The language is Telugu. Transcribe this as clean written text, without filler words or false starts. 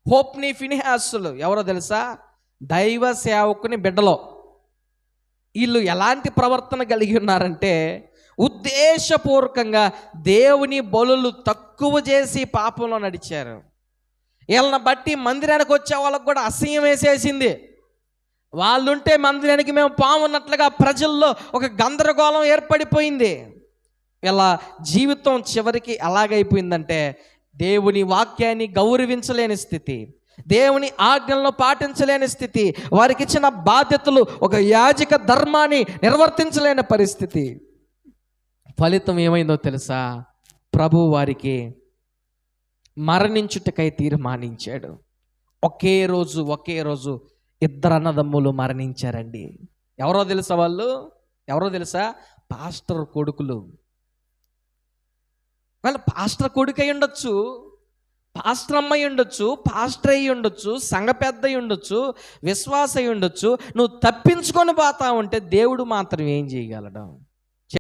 హోప్ని, ఫినిహాసులు ఎవరో తెలుసా? దైవ సేవకుని బిడ్డలో. వీళ్ళు ఎలాంటి ప్రవర్తన కలిగి ఉన్నారంటే, ఉద్దేశపూర్వకంగా దేవుని బలులు తక్కువ చేసి పాపంలో నడిచారు. వీళ్ళని బట్టి మందిరానికి వచ్చే వాళ్ళకు కూడా అసహ్యం వేసేసింది. వాళ్ళుంటే మందిరానికి మేము పామున్నట్లుగా ప్రజల్లో ఒక గందరగోళం ఏర్పడిపోయింది. ఇలా జీవితం చివరికి ఎలాగైపోయిందంటే, దేవుని వాక్యాన్ని గౌరవించలేని స్థితి, దేవుని ఆజ్ఞలను పాటించలేని స్థితి, వారికి ఇచ్చిన బాధ్యతలు, ఒక యాజక ధర్మాన్ని నిర్వర్తించలేని పరిస్థితి. ఫలితం ఏమైందో తెలుసా? ప్రభు వారికి మరణించుటకై తీర్మానించాడు. ఒకే రోజు 2 అన్నదమ్ములు మరణించారండి. ఎవరో తెలుసా? ఎవరో తెలుసా? పాస్టర్ కొడుకులు. వాళ్ళు పాస్టర్ కొడుకు అయి ఉండొచ్చు, పాస్టర్ అమ్మాయి ఉండొచ్చు, పాస్టర్ అయి ఉండొచ్చు, సంఘ పెద్ద అయి ఉండొచ్చు, విశ్వాస అయి ఉండొచ్చు. నువ్వు తప్పించుకొని పోతా ఉంటే దేవుడు మాత్రం ఏం చేయగలడు?